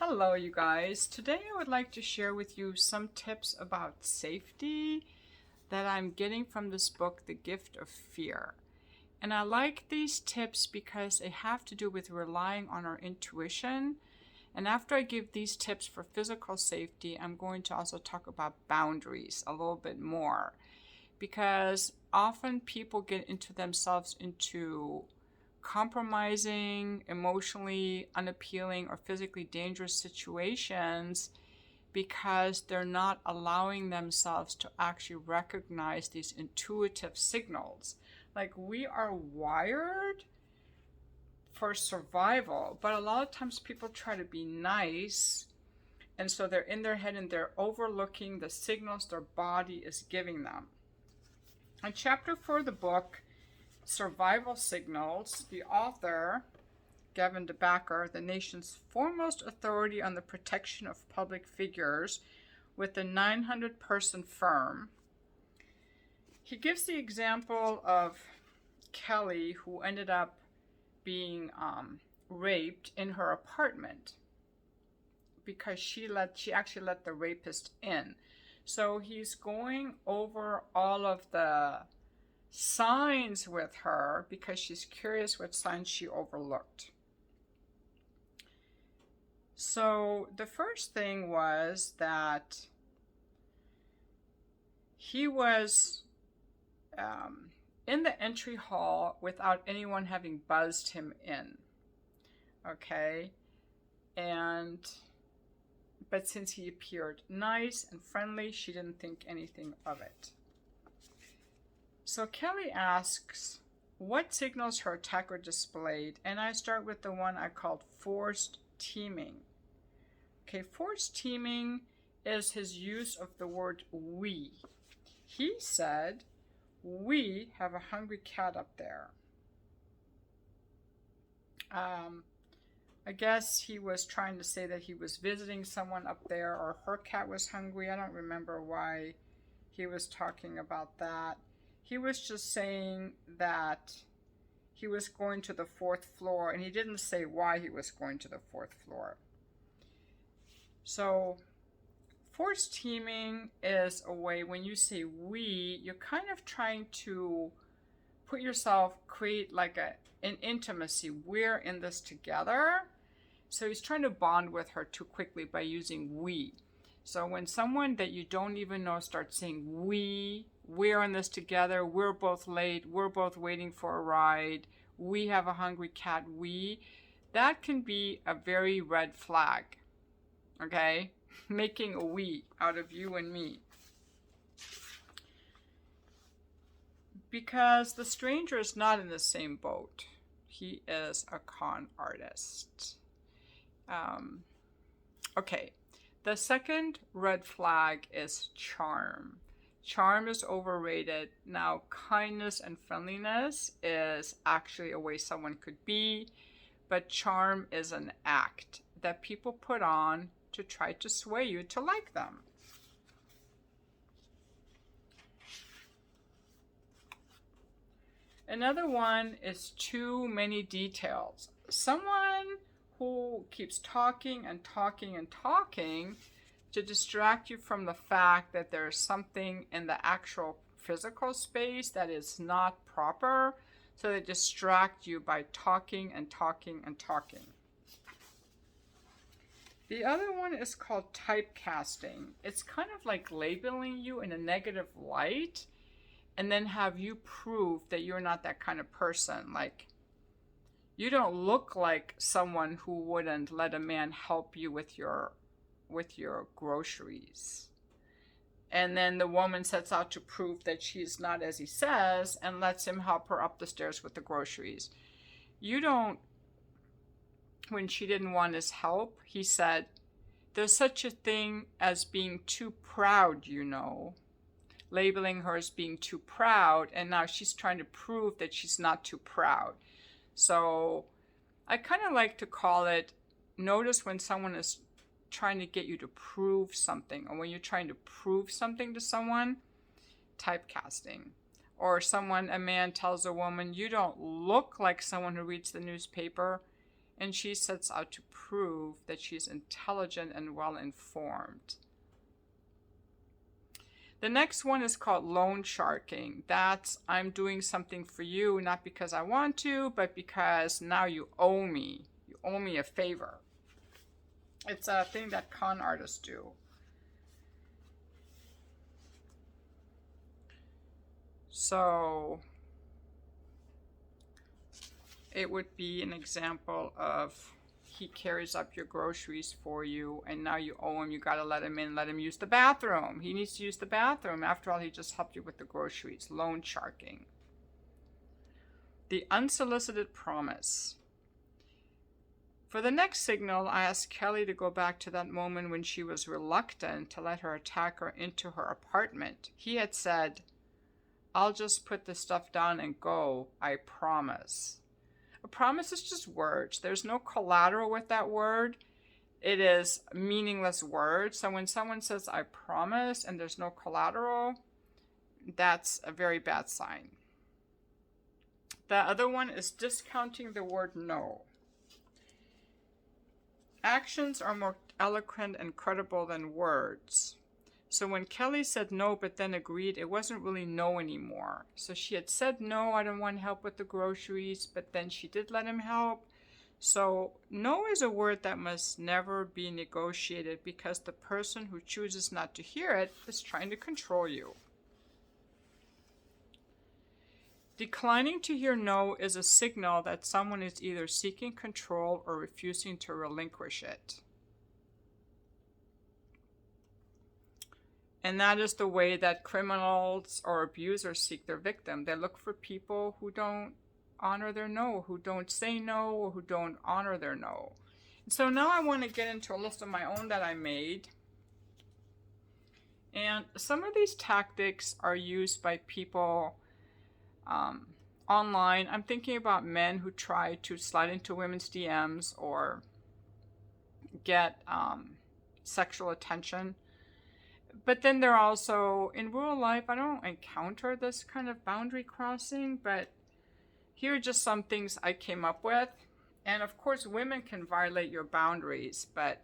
Hello, you guys. Today I would like to share with you some tips about safety that I'm getting from this book, The Gift of Fear. And I like these tips because they have to do with relying on our intuition. And after I give these tips for physical safety, I'm going to also talk about boundaries a little bit more. Because often people get into themselves into compromising, emotionally unappealing, or physically dangerous situations because they're not allowing themselves to actually recognize these intuitive signals. Like, we are wired for survival, but a lot of times people try to be nice, and so they're in their head and they're overlooking the signals their body is giving them. In chapter 4 of the book, Survival Signals, the author, Gavin DeBacker, the nation's foremost authority on the protection of public figures with a 900-person firm, he gives the example of Kelly, who ended up being raped in her apartment because she actually let the rapist in. So he's going over all of the signs with her because she's curious what signs she overlooked. So the first thing was that he was in the entry hall without anyone having buzzed him in. Okay? But since he appeared nice and friendly, she didn't think anything of it. So Kelly asks what signals her attacker displayed, and I start with the one I called forced teaming. Okay, forced teaming is his use of the word we. He said, "We have a hungry cat up there." I guess he was trying to say that he was visiting someone up there, or her cat was hungry. I don't remember why he was talking about that. He was just saying that he was going to the 4th floor, and he didn't say why he was going to the 4th floor. So forced teaming is a way, when you say we, you're kind of trying to put yourself, create like an intimacy. We're in this together. So he's trying to bond with her too quickly by using we. So when someone that you don't even know starts saying we're in this together, we're both late, we're both waiting for a ride, we have a hungry cat, that can be a very red flag. Okay? Making a we out of you and me. Because the stranger is not in the same boat. He is a con artist. Okay. The second red flag is charm. Charm is overrated. Now, kindness and friendliness is actually a way someone could be, but charm is an act that people put on to try to sway you to like them. Another one is too many details. Someone who keeps talking and talking and talking to distract you from the fact that there's something in the actual physical space that is not proper. So they distract you by talking and talking and talking. The other one is called typecasting. It's kind of like labeling you in a negative light and then have you prove that you're not that kind of person. Like, you don't look like someone who wouldn't let a man help you with your groceries. And then the woman sets out to prove that she's not as he says and lets him help her up the stairs with the groceries. When she didn't want his help, he said, "There's such a thing as being too proud, you know." Labeling her as being too proud, and now she's trying to prove that she's not too proud. So I kind of like to call it, notice when someone is trying to get you to prove something, or when you're trying to prove something to someone, typecasting. Or a man tells a woman, "You don't look like someone who reads the newspaper," and she sets out to prove that she's intelligent and well informed. The next one is called loan sharking. That's I'm doing something for you, not because I want to, but because now you owe me. You owe me a favor. It's a thing that con artists do. So it would be an example of he carries up your groceries for you and now you owe him. You got to let him in, let him use the bathroom. He needs to use the bathroom. After all, he just helped you with the groceries. Loan sharking. The unsolicited promise. For the next signal, I asked Kelly to go back to that moment when she was reluctant to let her attacker into her apartment. He had said, "I'll just put the stuff down and go, I promise." A promise is just words. There's no collateral with that word. It is a meaningless word. So when someone says, "I promise," and there's no collateral, that's a very bad sign. The other one is discounting the word no. Actions are more eloquent and credible than words. So when Kelly said no but then agreed, it wasn't really no anymore. So she had said no, I don't want help with the groceries, but then she did let him help. So no is a word that must never be negotiated because the person who chooses not to hear it is trying to control you. Declining to hear no is a signal that someone is either seeking control or refusing to relinquish it. And that is the way that criminals or abusers seek their victim. They look for people who don't honor their no, who don't say no, or who don't honor their no. And so now I want to get into a list of my own that I made. And some of these tactics are used by people online. I'm thinking about men who try to slide into women's DMs or get sexual attention. But then there are also, in real life, I don't encounter this kind of boundary crossing, but here are just some things I came up with. And of course, women can violate your boundaries, but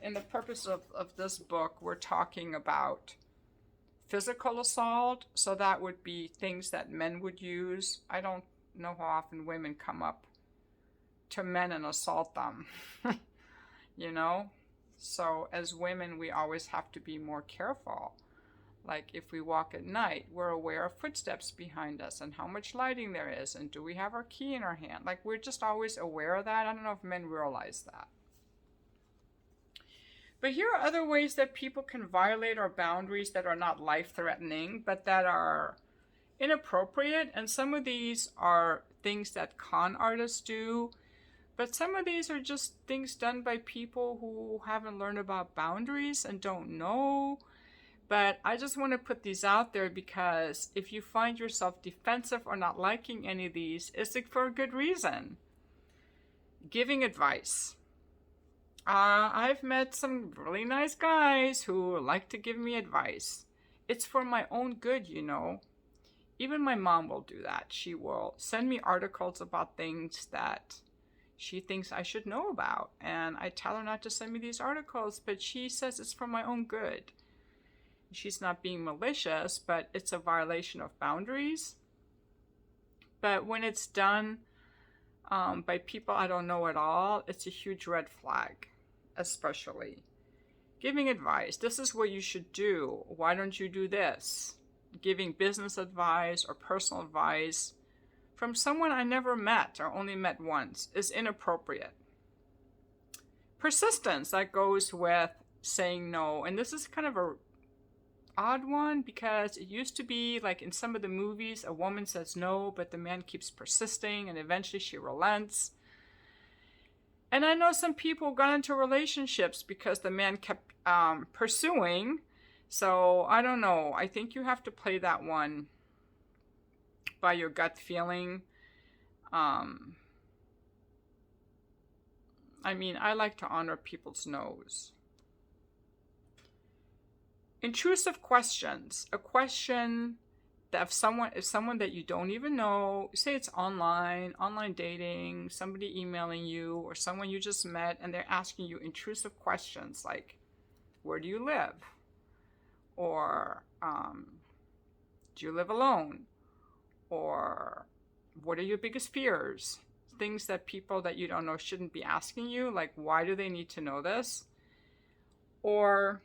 in the purpose of this book, we're talking about physical assault. So that would be things that men would use. I don't know how often women come up to men and assault them, you know? So as women, we always have to be more careful. Like if we walk at night, we're aware of footsteps behind us and how much lighting there is. And do we have our key in our hand? Like we're just always aware of that. I don't know if men realize that. But here are other ways that people can violate our boundaries that are not life-threatening, but that are inappropriate. And some of these are things that con artists do. But some of these are just things done by people who haven't learned about boundaries and don't know. But I just want to put these out there because if you find yourself defensive or not liking any of these, it's for a good reason. Giving advice. I've met some really nice guys who like to give me advice. It's for my own good, you know. Even my mom will do that. She will send me articles about things that she thinks I should know about. And I tell her not to send me these articles, but she says it's for my own good. She's not being malicious, but it's a violation of boundaries. But when it's done by people I don't know at all, it's a huge red flag, especially. Giving advice. This is what you should do. Why don't you do this? Giving business advice or personal advice from someone I never met or only met once is inappropriate. Persistence, that goes with saying no. And this is kind of a odd one because it used to be like in some of the movies, a woman says no, but the man keeps persisting and eventually she relents. And I know some people got into relationships because the man kept pursuing. So I don't know. I think you have to play that one by your gut feeling. I mean, I like to honor people's no's. Intrusive questions. A question that if someone that you don't even know, say it's online dating, somebody emailing you, or someone you just met, and they're asking you intrusive questions like, where do you live? Or do you live alone? Or what are your biggest fears? Things that people that you don't know shouldn't be asking you, like, why do they need to know this? Or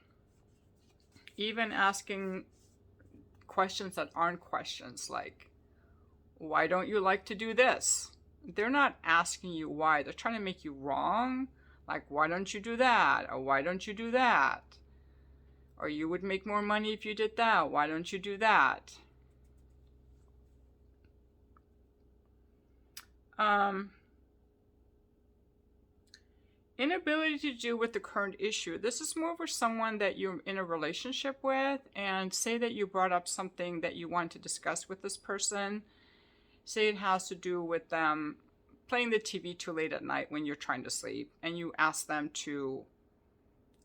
even asking questions that aren't questions, like, why don't you like to do this? They're not asking you why. They're trying to make you wrong. Like, why don't you do that? Or why don't you do that? Or you would make more money if you did that. Why don't you do that? Inability to deal with the current issue. This is more for someone that you're in a relationship with, and say that you brought up something that you want to discuss with this person. Say it has to do with them playing the TV too late at night when you're trying to sleep, and you ask them to,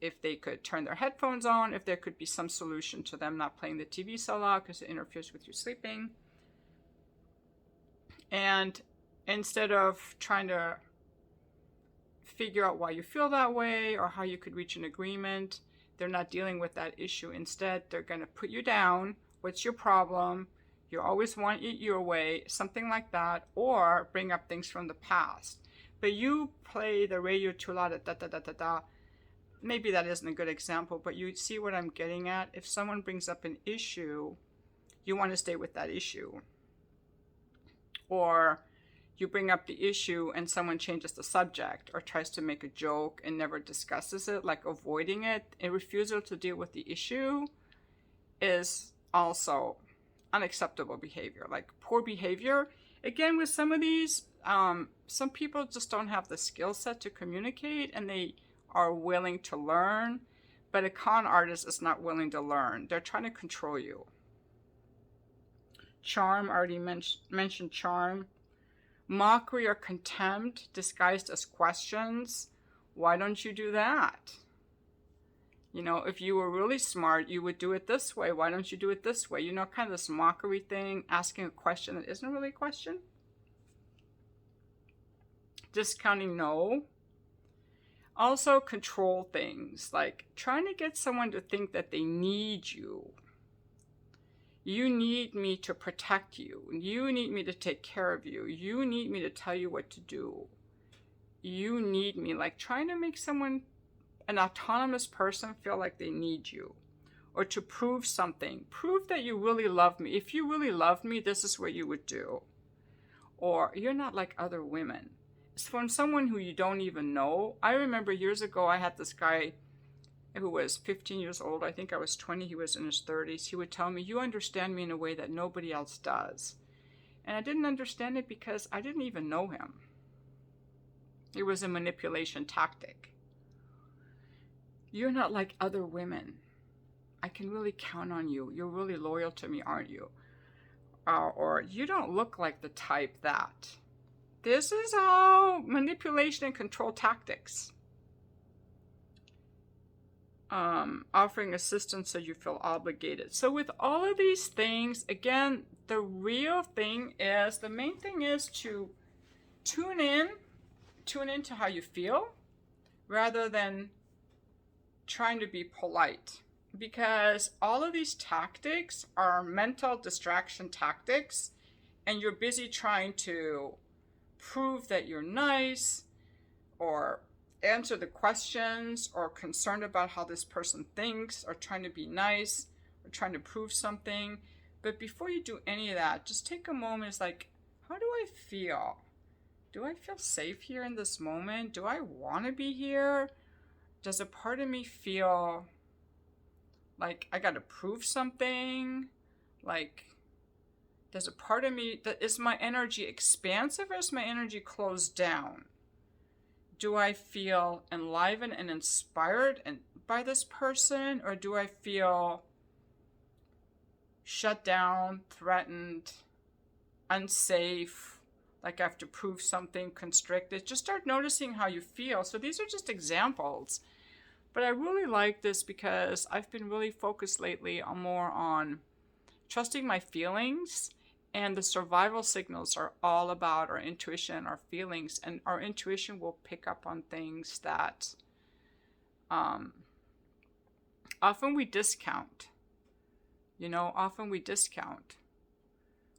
if they could turn their headphones on, if there could be some solution to them not playing the TV so loud because it interferes with you sleeping. And instead of trying to figure out why you feel that way or how you could reach an agreement, they're not dealing with that issue. Instead, they're going to put you down. What's your problem? You always want it your way, something like that, or bring up things from the past. But you play the radio too loud at da-da-da-da-da. Maybe that isn't a good example, but you see what I'm getting at. If someone brings up an issue, you want to stay with that issue. Or you bring up the issue and someone changes the subject or tries to make a joke and never discusses it, like avoiding it. A refusal to deal with the issue is also unacceptable behavior, like poor behavior. Again, with some of these, some people just don't have the skill set to communicate, and they are willing to learn, but a con artist is not willing to learn. They're trying to control you. Charm, already mentioned charm. Mockery or contempt disguised as questions. Why don't you do that? You know, if you were really smart, you would do it this way. Why don't you do it this way? You know, kind of this mockery thing, asking a question that isn't really a question. Discounting no. Also control things, like trying to get someone to think that they need you. You need me to protect you. You need me to take care of you. You need me to tell you what to do. You need me, like trying to make someone, an autonomous person, feel like they need you. Or to prove something. Prove that you really love me. If you really loved me, this is what you would do. Or you're not like other women. It's from someone who you don't even know. I remember years ago I had this guy who was 15 years old. I think I was 20. He was in his 30s. He would tell me, you understand me in a way that nobody else does. And I didn't understand it because I didn't even know him. It was a manipulation tactic. You're not like other women. I can really count on you. You're really loyal to me, aren't you? Or you don't look like the type that. This is all manipulation and control tactics. Offering assistance so you feel obligated. So with all of these things, again, the real thing is, the main thing is to tune in to how you feel rather than trying to be polite. Because all of these tactics are mental distraction tactics, and you're busy trying to prove that you're nice, or answer the questions, or concerned about how this person thinks, or trying to be nice, or trying to prove something. But before you do any of that, just take a moment. It's like, how do I feel? Do I feel safe here in this moment? Do I want to be here? Does a part of me feel like I got to prove something? Like, there's a part of me that, is my energy expansive or is my energy closed down? Do I feel enlivened and inspired by this person, or do I feel shut down, threatened, unsafe, like I have to prove something, constricted? Just start noticing how you feel. So these are just examples. But I really like this because I've been really focused lately on more on trusting my feelings. And the survival signals are all about our intuition and our feelings. And our intuition will pick up on things that often we discount. Often we discount.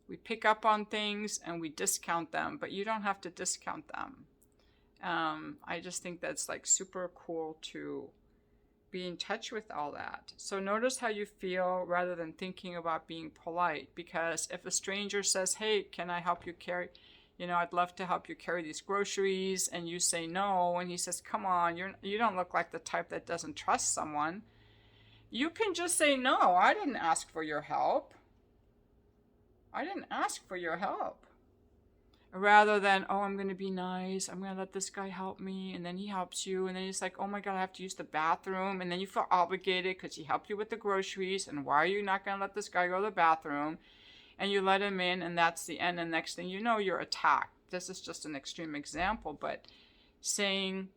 We pick up on things and we discount them, but you don't have to discount them. I just think that's like super cool to be in touch with all that. So notice how you feel rather than thinking about being polite. Because if a stranger says, hey, can I help you carry, I'd love to help you carry these groceries, and you say no, and he says, come on, you don't look like the type that doesn't trust someone. You can just say, no, I didn't ask for your help. I didn't ask for your help. Rather than, oh, I'm going to be nice. I'm going to let this guy help me. And then he helps you. And then he's like, oh my God, I have to use the bathroom. And then you feel obligated because he helped you with the groceries. And why are you not going to let this guy go to the bathroom? And you let him in, and that's the end. And next thing you know, you're attacked. This is just an extreme example. But saying,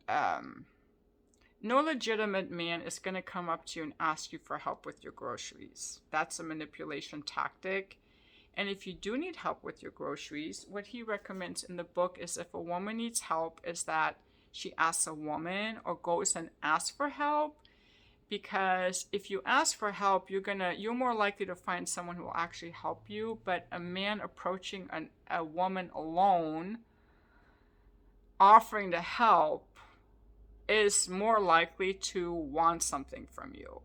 no legitimate man is going to come up to you and ask you for help with your groceries. That's a manipulation tactic. And if you do need help with your groceries, what he recommends in the book is if a woman needs help, is that she asks a woman or goes and asks for help. Because if you ask for help, you're more likely to find someone who will actually help you. But a man approaching a woman alone, offering to help, is more likely to want something from you.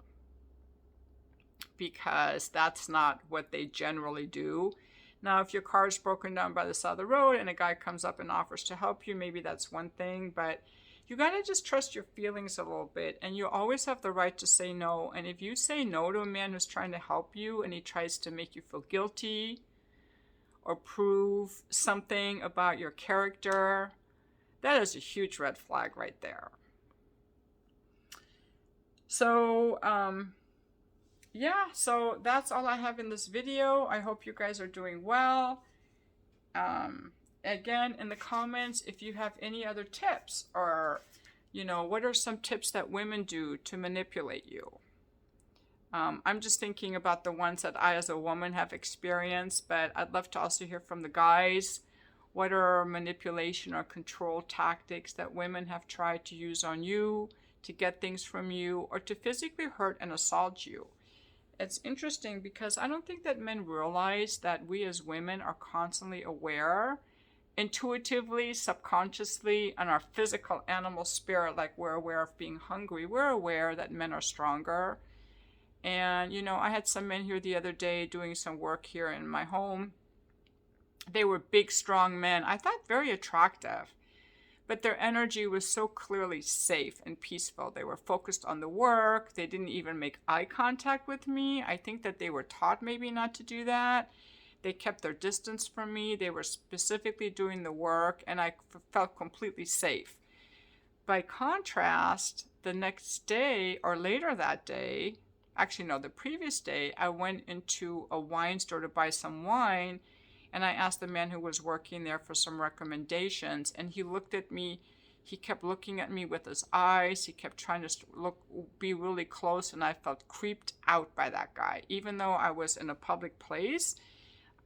Because that's not what they generally do. Now, if your car is broken down by the side of the road and a guy comes up and offers to help you, maybe that's one thing. But you got to just trust your feelings a little bit. And you always have the right to say no. And if you say no to a man who's trying to help you and he tries to make you feel guilty or prove something about your character, that is a huge red flag right there. So, so that's all I have in this video. I hope you guys are doing well. Again, in the comments, if you have any other tips, or, what are some tips that women do to manipulate you? I'm just thinking about the ones that I as a woman have experienced, but I'd love to also hear from the guys. What are manipulation or control tactics that women have tried to use on you to get things from you or to physically hurt and assault you? It's interesting because I don't think that men realize that we as women are constantly aware, intuitively, subconsciously, on our physical animal spirit, like we're aware of being hungry. We're aware that men are stronger. And, I had some men here the other day doing some work here in my home. They were big, strong men. I thought very attractive. But their energy was so clearly safe and peaceful. They were focused on the work. They didn't even make eye contact with me. I think that they were taught maybe not to do that. They kept their distance from me. They were specifically doing the work, and I felt completely safe. By contrast, the next day or later that day, the previous day, I went into a wine store to buy some wine. And I asked the man who was working there for some recommendations, and he looked at me. He kept looking at me with his eyes. He kept trying to be really close, and I felt creeped out by that guy. Even though I was in a public place,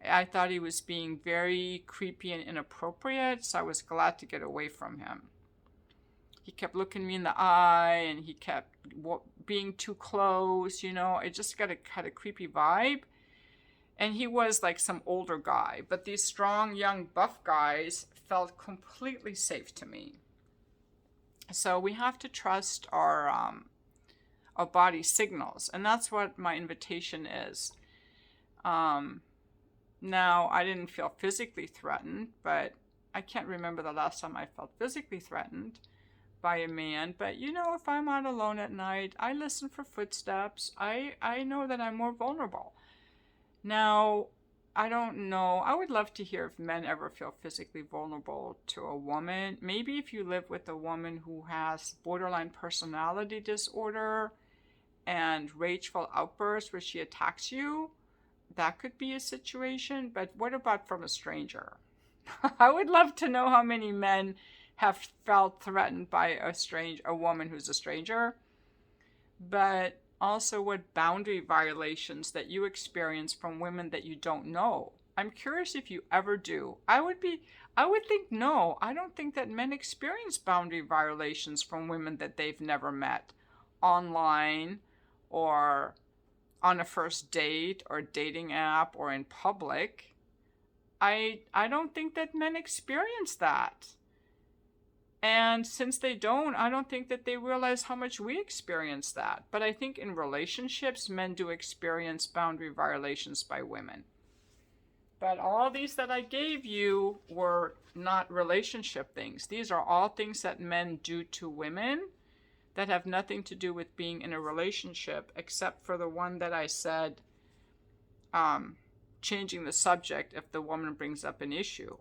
I thought he was being very creepy and inappropriate, so I was glad to get away from him. He kept looking me in the eye, and he kept being too close, It just had a creepy vibe. And he was like some older guy, but these strong, young, buff guys felt completely safe to me. So we have to trust our body signals, and that's what my invitation is. Now, I didn't feel physically threatened, but I can't remember the last time I felt physically threatened by a man. But if I'm out alone at night, I listen for footsteps. I know that I'm more vulnerable. Now, I don't know. I would love to hear if men ever feel physically vulnerable to a woman. Maybe if you live with a woman who has borderline personality disorder and rageful outbursts where she attacks you, that could be a situation. But what about from a stranger? I would love to know how many men have felt threatened by a woman who's a stranger. But also what boundary violations that you experience from women that you don't know. I'm curious if you ever do. I would think no. I don't think that men experience boundary violations from women that they've never met online or on a first date or dating app or in public. I don't think that men experience that. And since they don't, I don't think that they realize how much we experience that. But I think in relationships, men do experience boundary violations by women. But all these that I gave you were not relationship things. These are all things that men do to women that have nothing to do with being in a relationship, except for the one that I said, changing the subject if the woman brings up an issue.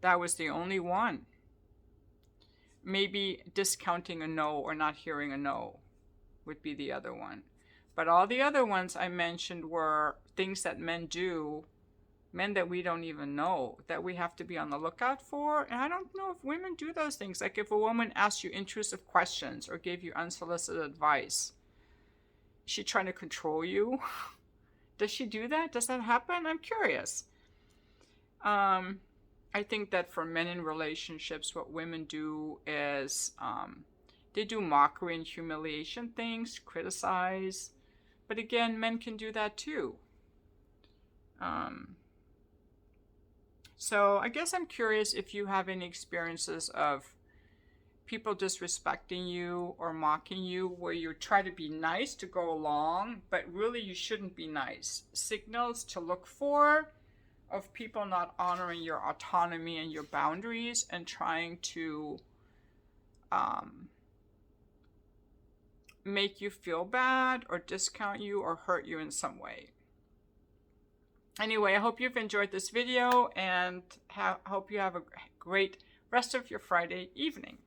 That was the only one. Maybe discounting a no or not hearing a no would be the other one. But all the other ones I mentioned were things that men do, men that we don't even know, that we have to be on the lookout for. And I don't know if women do those things. Like if a woman asks you intrusive questions or gave you unsolicited advice, is she trying to control you? Does she do that? Does that happen? I'm curious. I think that for men in relationships, what women do is they do mockery and humiliation things, criticize. But again, men can do that too. So I guess I'm curious if you have any experiences of people disrespecting you or mocking you where you try to be nice to go along, but really you shouldn't be nice. Signals to look for of people not honoring your autonomy and your boundaries and trying to make you feel bad or discount you or hurt you in some way. Anyway, I hope you've enjoyed this video and hope you have a great rest of your Friday evening.